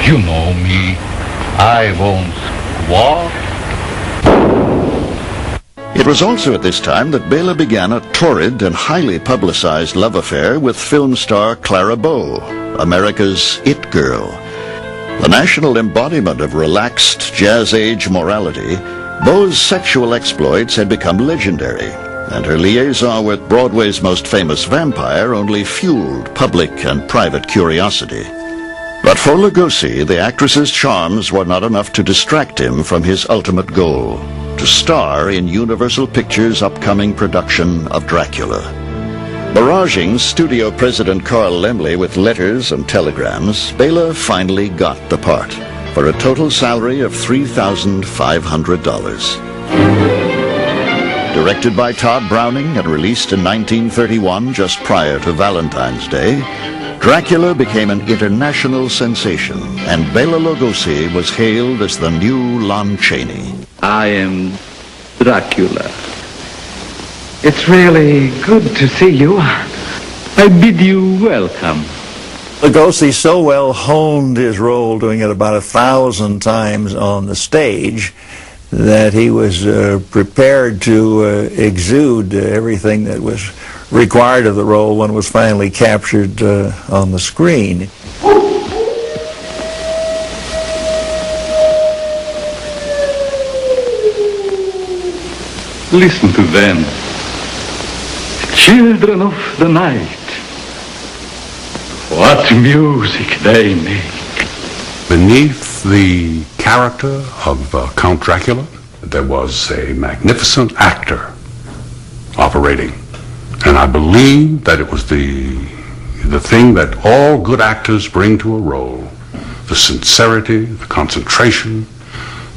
You know me. I won't squawk. It was also at this time that Bela began a torrid and highly publicized love affair with film star Clara Bow, America's it girl. The national embodiment of relaxed jazz-age morality, Bow's sexual exploits had become legendary, and her liaison with Broadway's most famous vampire only fueled public and private curiosity. But for Lugosi, the actress's charms were not enough to distract him from his ultimate goal, to star in Universal Pictures' upcoming production of Dracula. Barraging studio president Carl Laemmle with letters and telegrams, Bela finally got the part, for a total salary of $3,500. Directed by Todd Browning and released in 1931, just prior to Valentine's Day, Dracula became an international sensation, and Bela Lugosi was hailed as the new Lon Chaney. I am Dracula. It's really good to see you. I bid you welcome. Lugosi so well honed his role, doing it about 1,000 times on the stage, that he was prepared to exude everything that was required of the role when it was finally captured on the screen. Listen to them, children of the night. What music they make. Beneath the character of Count Dracula, there was a magnificent actor operating. And I believe that it was the thing that all good actors bring to a role. The sincerity, the concentration,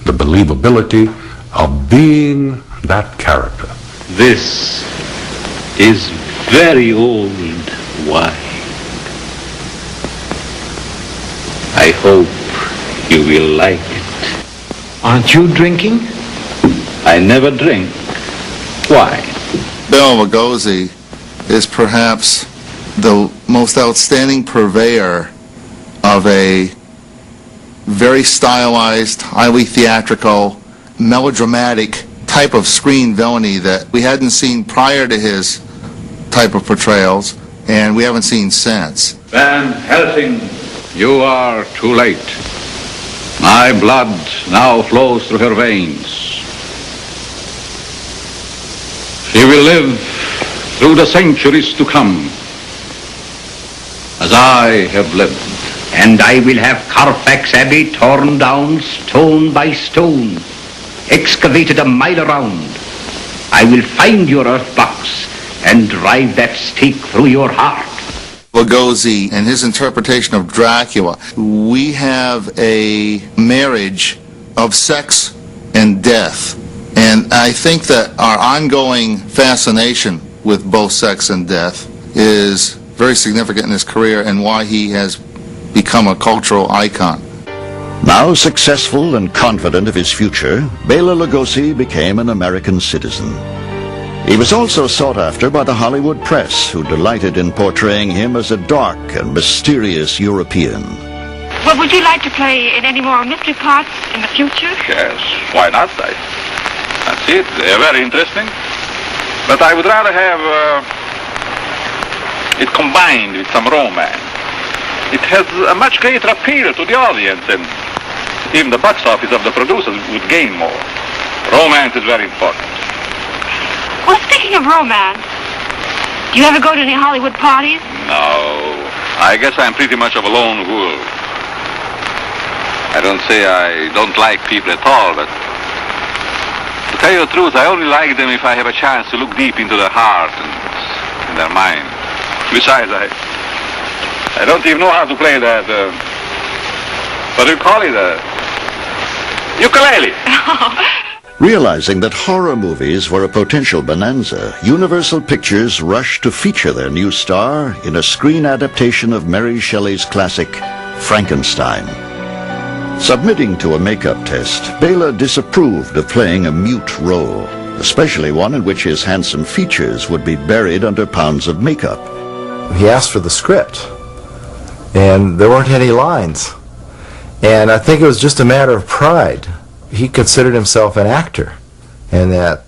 the believability of being that character. This is very old wine. I hope you will like it. Aren't you drinking? I never drink wine. Bela Lugosi is perhaps the most outstanding purveyor of a very stylized, highly theatrical, melodramatic type of screen villainy that we hadn't seen prior to his type of portrayals, and we haven't seen since. Van Helsing, you are too late. My blood now flows through her veins. She will live through the centuries to come, as I have lived. And I will have Carfax Abbey torn down stone by stone, excavated a mile around. I will find your earth box and drive that stake through your heart. Lugosi and his interpretation of Dracula, we have a marriage of sex and death. And I think that our ongoing fascination with both sex and death is very significant in his career and why he has become a cultural icon. Now successful and confident of his future, Bela Lugosi became an American citizen. He was also sought after by the Hollywood press, who delighted in portraying him as a dark and mysterious European. Well, would you like to play in any more mystery parts in the future? Yes, why not? I see it. They're very interesting. But I would rather have it combined with some romance. It has a much greater appeal to the audience, and even the box office of the producers would gain more. Romance is very important. Well, speaking of romance, do you ever go to any Hollywood parties? No. I guess I'm pretty much of a lone wolf. I don't say I don't like people at all, but to tell you the truth, I only like them if I have a chance to look deep into their heart and their mind. Besides, I don't even know how to play that, what do you call it, ukulele. Realizing that horror movies were a potential bonanza, Universal Pictures rushed to feature their new star in a screen adaptation of Mary Shelley's classic, Frankenstein. Submitting to a makeup test, Bela disapproved of playing a mute role, especially one in which his handsome features would be buried under pounds of makeup. He asked for the script, and there weren't any lines. And I think it was just a matter of pride. He considered himself an actor, and that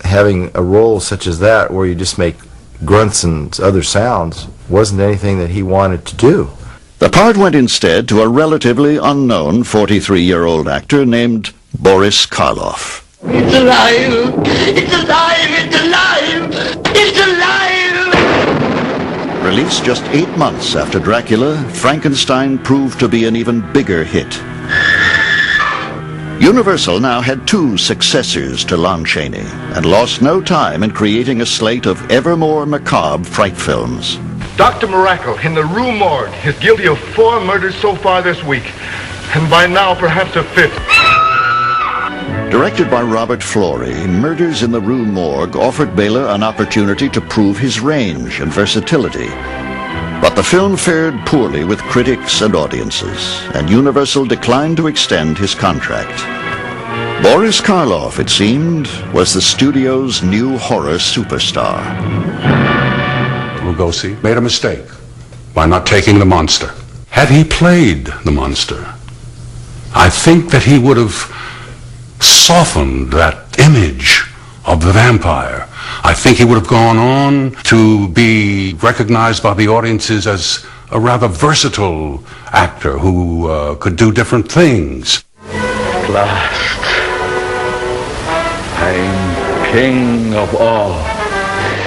having a role such as that where you just make grunts and other sounds wasn't anything that he wanted to do. The part went instead to a relatively unknown 43-year-old actor named Boris Karloff. It's alive! It's alive! It's alive! It's alive! Released just 8 months after Dracula, Frankenstein proved to be an even bigger hit. Universal now had 2 successors to Lon Chaney and lost no time in creating a slate of ever more macabre fright films. Dr. Miracle in the Rue Morgue is guilty of 4 murders so far this week, and by now perhaps a 5th. Directed by Robert Florey, Murders in the Rue Morgue offered Bela an opportunity to prove his range and versatility. But the film fared poorly with critics and audiences, and Universal declined to extend his contract. Boris Karloff, it seemed, was the studio's new horror superstar. Lugosi made a mistake by not taking the monster. Had he played the monster, I think that he would have softened that image of the vampire. I think he would have gone on to be recognized by the audiences as a rather versatile actor who could do different things. At last, I'm king of all.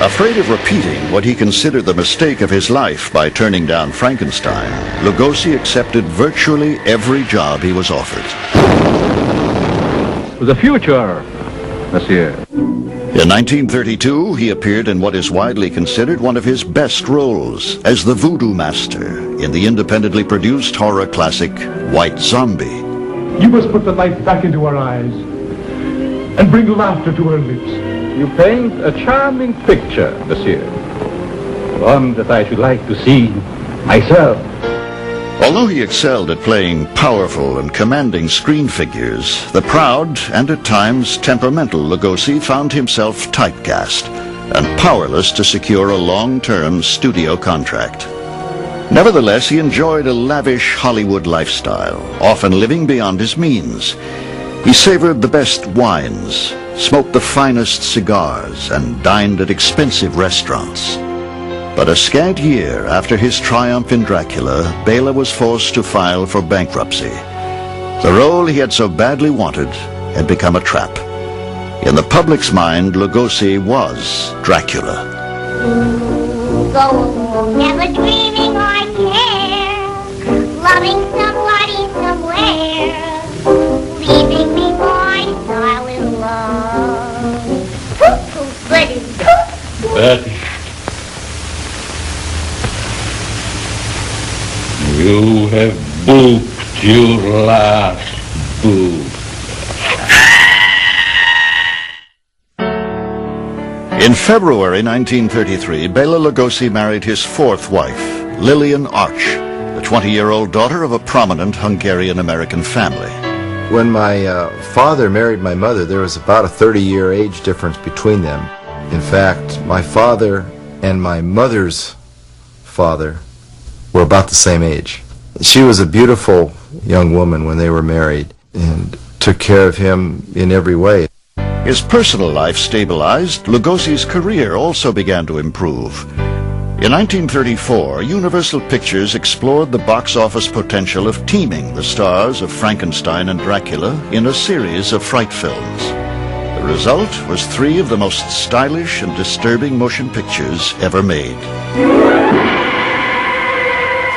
Afraid of repeating what he considered the mistake of his life by turning down Frankenstein, Lugosi accepted virtually every job he was offered. The future, monsieur. In 1932, he appeared in what is widely considered one of his best roles as the Voodoo Master in the independently produced horror classic White Zombie. You must put the light back into her eyes and bring laughter to her lips. You paint a charming picture, monsieur. One that I should like to see myself. Although he excelled at playing powerful and commanding screen figures, the proud and at times temperamental Lugosi found himself typecast and powerless to secure a long-term studio contract. Nevertheless, he enjoyed a lavish Hollywood lifestyle, often living beyond his means. He savored the best wines, smoked the finest cigars, and dined at expensive restaurants. But a scant year after his triumph in Dracula, Bela was forced to file for bankruptcy. The role he had so badly wanted had become a trap. In the public's mind, Lugosi was Dracula. Go, never dreaming I care, loving somebody somewhere, leaving me my silent love. Betty. Betty. You have booked your last book. In February 1933, Bela Lugosi married his 4th wife, Lillian Arch, the 20-year-old daughter of a prominent Hungarian-American family. When my father married my mother, there was about a 30-year age difference between them. In fact, my father and my mother's father were about the same age. She was a beautiful young woman when they were married and took care of him in every way. His personal life stabilized, Lugosi's career also began to improve. In 1934, Universal Pictures explored the box office potential of teaming the stars of Frankenstein and Dracula in a series of fright films. The result was 3 of the most stylish and disturbing motion pictures ever made.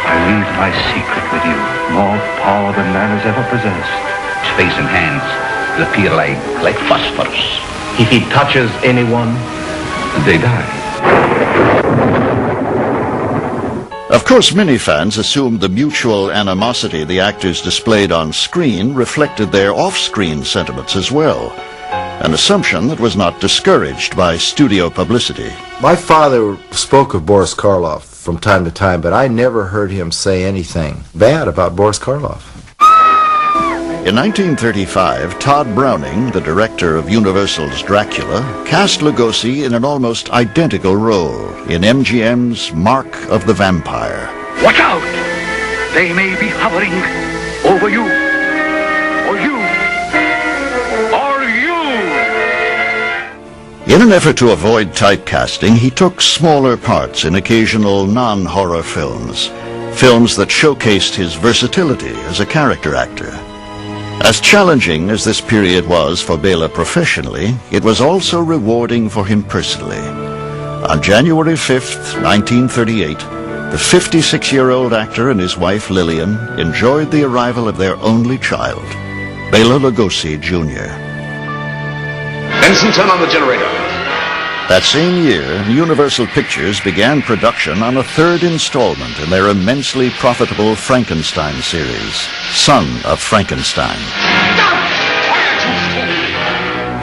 I leave my secret with you. More power than man has ever possessed. His face and hands will appear like phosphorus. If he touches anyone, they die. Of course, many fans assumed the mutual animosity the actors displayed on screen reflected their off-screen sentiments as well, an assumption that was not discouraged by studio publicity. My father spoke of Boris Karloff from time to time, but I never heard him say anything bad about Boris Karloff. In 1935, Todd Browning, the director of Universal's Dracula, cast Lugosi in an almost identical role in MGM's Mark of the Vampire. Watch out! They may be hovering over you, or you, or you. In an effort to avoid typecasting, he took smaller parts in occasional non-horror films, films that showcased his versatility as a character actor. As challenging as this period was for Bela professionally, it was also rewarding for him personally. On January 5th, 1938, the 56-year-old actor and his wife Lillian enjoyed the arrival of their only child, Bela Lugosi Jr. Benson, turn on the generator. That same year, Universal Pictures began production on a third installment in their immensely profitable Frankenstein series, Son of Frankenstein.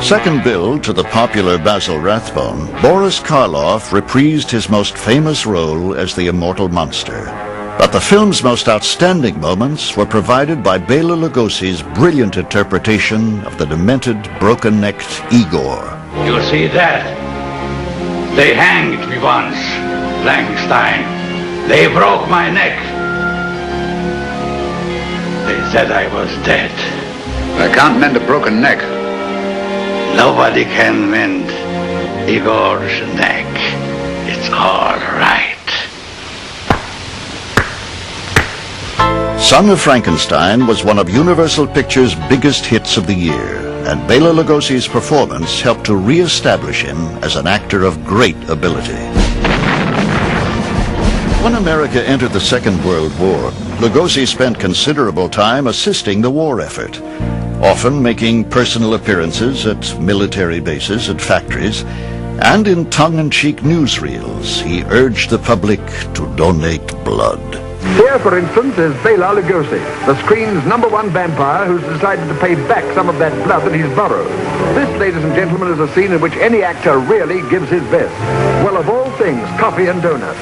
Second billed to the popular Basil Rathbone, Boris Karloff reprised his most famous role as the immortal monster. But the film's most outstanding moments were provided by Bela Lugosi's brilliant interpretation of the demented, broken-necked Igor. You see that? They hanged me once, Frankenstein. They broke my neck. They said I was dead. I can't mend a broken neck. Nobody can mend Igor's neck. It's all right. Son of Frankenstein was one of Universal Pictures' biggest hits of the year, and Bela Lugosi's performance helped to re-establish him as an actor of great ability. When America entered the Second World War, Lugosi spent considerable time assisting the war effort, often making personal appearances at military bases and factories, and in tongue-in-cheek newsreels, he urged the public to donate blood. Here, for instance, is Bela Lugosi, the screen's #1 vampire who's decided to pay back some of that blood that he's borrowed. This, ladies and gentlemen, is a scene in which any actor really gives his best. Well, of all things, coffee and donuts.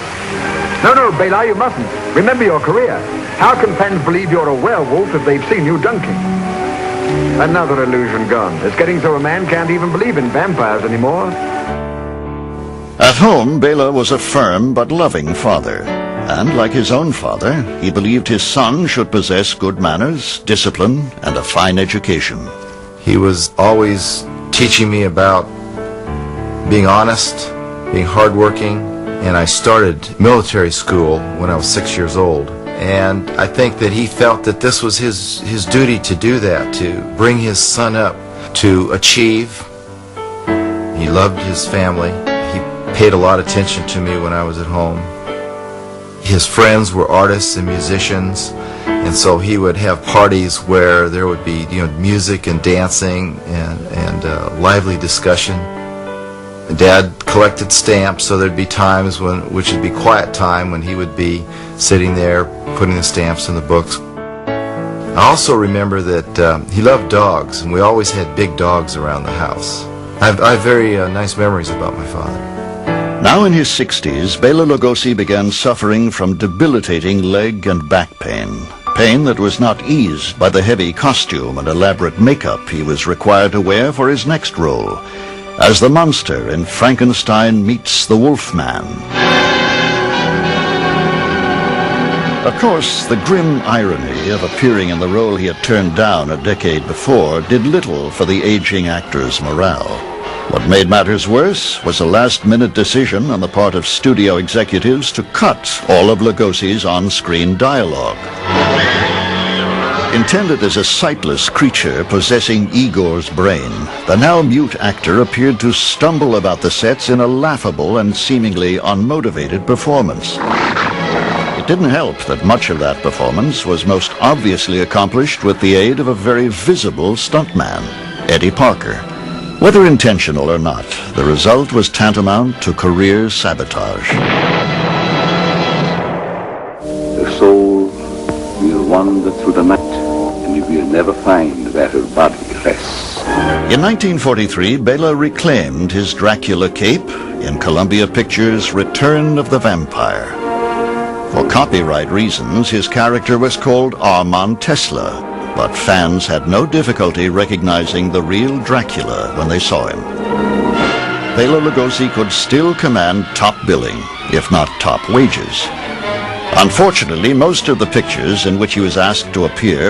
No, Bela, you mustn't. Remember your career. How can fans believe you're a werewolf if they've seen you dunking? Another illusion gone. It's getting so a man can't even believe in vampires anymore. At home, Bela was a firm but loving father. And like his own father, he believed his son should possess good manners, discipline, and a fine education. He was always teaching me about being honest, being hardworking, and I started military school when I was 6 years old. And I think that he felt that this was his duty to do that, to bring his son up to achieve. He loved his family. He paid a lot of attention to me when I was at home. His friends were artists and musicians, and so he would have parties where there would be, music and dancing and lively discussion. Dad collected stamps, so there'd be times which would be quiet time when he would be sitting there putting the stamps in the books. I also remember that he loved dogs, and we always had big dogs around the house. I have very nice memories about my father. Now in his 60s, Bela Lugosi began suffering from debilitating leg and back pain. Pain that was not eased by the heavy costume and elaborate makeup he was required to wear for his next role, as the monster in Frankenstein Meets the Wolfman. Of course, the grim irony of appearing in the role he had turned down a decade before did little for the aging actor's morale. What made matters worse was a last-minute decision on the part of studio executives to cut all of Lugosi's on-screen dialogue. Intended as a sightless creature possessing Igor's brain, the now mute actor appeared to stumble about the sets in a laughable and seemingly unmotivated performance. It didn't help that much of that performance was most obviously accomplished with the aid of a very visible stuntman, Eddie Parker. Whether intentional or not, the result was tantamount to career sabotage. The soul will wander through the night, and it will never find where her body rests. In 1943, Bela reclaimed his Dracula cape in Columbia Pictures' Return of the Vampire. For copyright reasons, his character was called Armand Tesla, but fans had no difficulty recognizing the real Dracula when they saw him. Bela Lugosi could still command top billing, if not top wages. Unfortunately, most of the pictures in which he was asked to appear